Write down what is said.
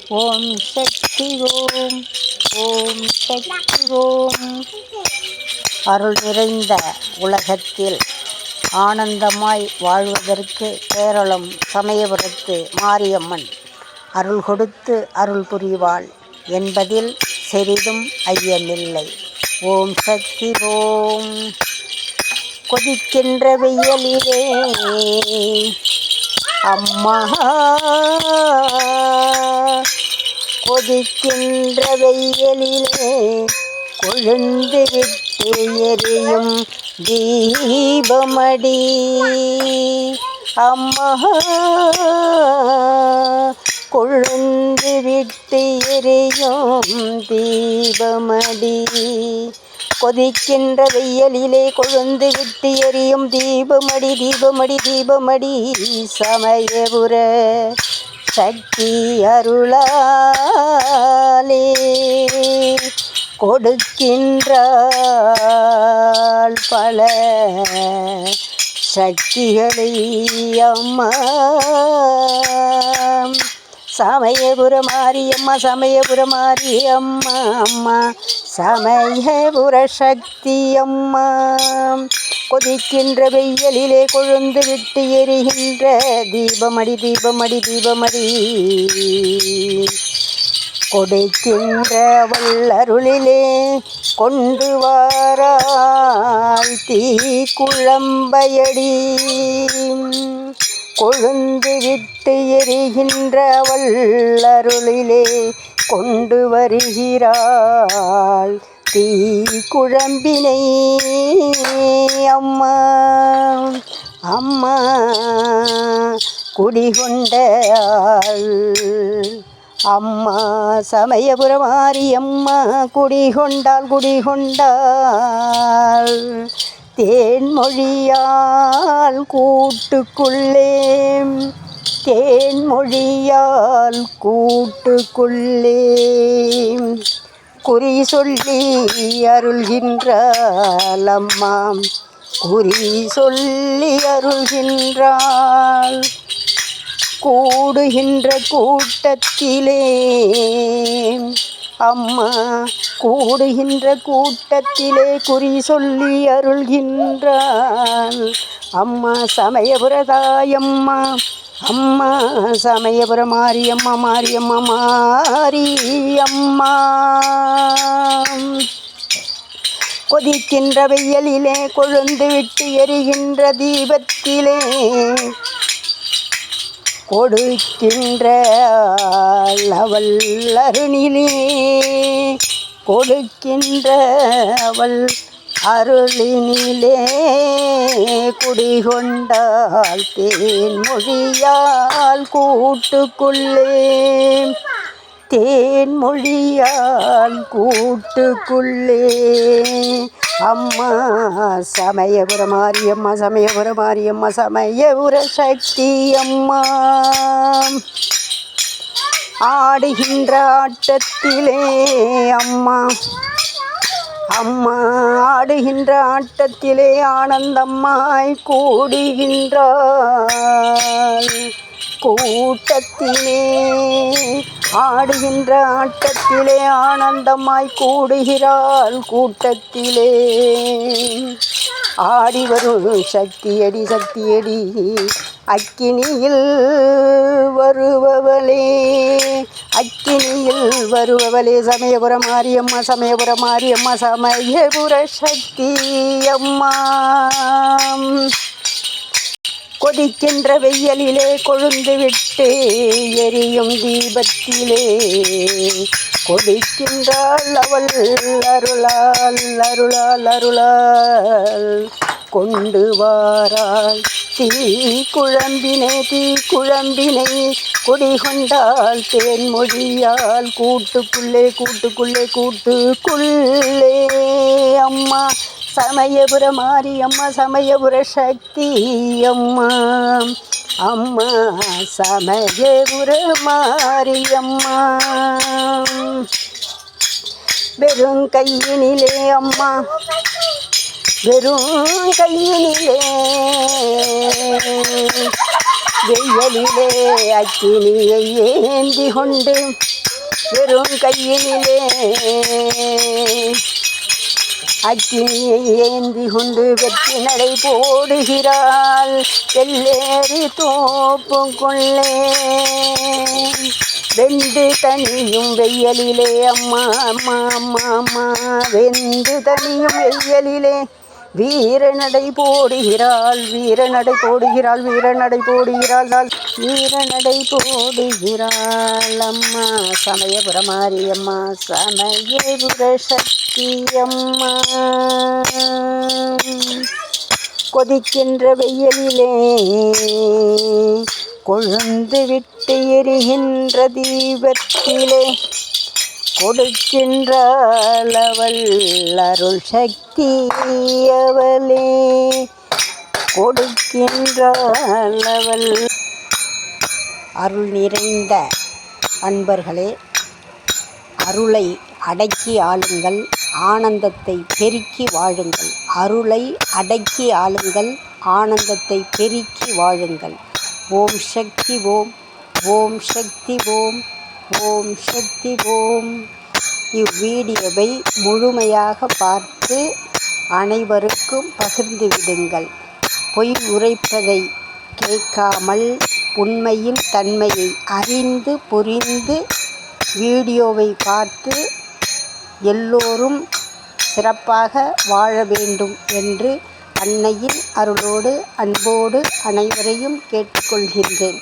ஓம் சக்தி ஓம். ஓம் சக்தி ஓம். அருள் நிறைந்த உலகத்தில் ஆனந்தமாய் வாழ்வதற்கு கேரளம் சமயபுரத்து மாரியம்மன் அருள் கொடுத்து அருள் புரிவாள் என்பதில் சிறிதும் ஐயமில்லை. ஓம் சக்தி ஓம். கொதிக்கின்ற வெயிலிலே அம்மா, கொதிக்கின்ற வெயிலிலே கொழுந்து விட்டு எரியும் தீபமடி அம்மா, கொழுந்து விட்டு எரியும் தீபமடி. கொதிக்கின்ற வெயிலிலே கொழுந்து விட்டு எரியும் தீபமடி, தீபமடி, தீபமடி. சமயபுர சக்தி அருளாலே கொடுக்கின்றாள் பல சக்திகளை அம்மா. சமயபுர மாரியம்மா, சமயபுர மாரியம்மா, அம்மா சமயபுர சக்தி அம்மா. கொதிக்கின்ற வெயிலிலே கொழுந்து விட்டு எரிகின்ற தீபமடி, தீபமடி, தீபமடி. கொடுக்கின்ற வல்லருளிலே கொண்டு வாராள் தீ குழம்பையடி. கொழுந்து விட்டு எரிகின்ற வல்லருளிலே கொண்டு வருகிறாள் தீ குழம்பினை அம்மா. அம்மா குடிகொண்டாள் அம்மா, சமயபுர மாரியம்மா குடிகொண்டாள், குடிகொண்டாள். தேன்மொழியால் கூட்டுக்குள்ளே, தேன்மொழியால் கூட்டுக்குள்ளே குறி சொல்லி அருள்கின்றாள் அம்மா, குறி சொல்லி அருள்கின்றாள். கூடுகின்ற கூட்டத்திலே அம்மா, கூடுகின்ற கூட்டத்திலே குறி சொல்லி அருள்கின்றாள் அம்மா. சமயபுரதாயம்மா, அம்மா சமயபுர மாரியம்மா, மாரியம்மா, மாரியம்மா. கொதிக்கின்ற வெயிலிலே கொழுந்து விட்டு எரிகின்ற தீபத்திலே கொடுக்கின்ற அவள் அருணிலே, கொடுக்கின்ற அவள் அருளினிலே குடிகொண்டாள் தேன்மொழியால் கூட்டுக்குள்ளே, தேன்மொழியால் கூட்டுக்குள்ளே அம்மா. சமயபுர மாரியம்மா, சமயபுர மாரியம்மா, சமயபுர சக்தி அம்மா. ஆடுகின்ற ஆட்டத்திலே அம்மா, அம்மா ஆடுகின்ற ஆட்டத்திலே ஆனந்தம்மாய் கூடுகின்றாள் கூட்டத்திலே. ஆடுகின்ற ஆட்டத்திலே ஆனந்தமாய் கூடுகிறாள் கூட்டத்திலே. ஆடி வரும் சக்தியடி, சக்தியடி அக்கினியில் வருபவளே, அக்கினியில் வருபவளே. சமயபுர மாரியம்மா, சமயபுர மாரியம்மா, சமயபுர சக்தி அம்மா. கொதிக்கின்ற வெயிலிலே கொழுந்து விட்டு எரியும் தீபத்திலே கொதிக்கின்றாள் அவள் அருளால், அருளால், அருளால் கொண்டு வாராள் தீ குழம்பினை, தீ குழம்பினை குடிகொண்டாள் தேன்மொழியால் கூட்டுக்குள்ளே, கூட்டுக்குள்ளே, கூட்டுக்குள்ளே அம்மா. சமயபுர மாரியம்மா, சமயபுர சக்தி அம்மா, அம்மா சமயபுர மாரியம்மா. வெறும் கையினிலே அம்மா, வெறும் கையினிலே வெயிலிலே அக்கினியை ஏந்தி கொண்டு வெறும் கையினிலே அக்கினியை ஏந்தி கொண்டு வெற்றி நடை போடுகிறாள் வெள்ளேறி தோப்பும் கொள்ளே. வெந்து தனியும் வெயிலிலே அம்மா அம்மா அம்மா அம்மா வெந்து தனியும் வெயிலிலே வீரநடை போடுகிறாள் வீரநடை போடுகிறாள் வீரநடை போடுகிறாள் வீரநடை போடுகிறாள் அம்மா சமயபுர மாரியம்மா சமயபுர சக்தி அம்மா. கொதிக்கின்ற வெயிலிலே கொழுந்து விட்டு எரிகின்ற தீபத்திலே கொடுக்கின்றாள் அவள் அருள் சக்தி அவளே கொடுக்கின்றாள் அவள். அருள் நிறைந்த அன்பர்களே, அருளை அடக்கி ஆளுங்கள், ஆனந்தத்தை பெருக்கி வாழுங்கள். அருளை அடக்கி ஆளுங்கள், ஆனந்தத்தை பெருக்கி வாழுங்கள். ஓம் சக்தி ஓம், ஓம் சக்தி ஓம், ஓம் சக்தி ஓம். இவ்வீடியோவை முழுமையாக பார்த்து அனைவருக்கும் பகிர்ந்து விடுங்கள். பொய் உரைப்பதை கேட்காமல் உண்மையின் தன்மையை அறிந்து புரிந்து வீடியோவை பார்த்து எல்லோரும் சிறப்பாக வாழ வேண்டும் என்று அன்னையின் அருளோடு அன்போடு அனைவரையும் கேட்டுக்கொள்கின்றேன்.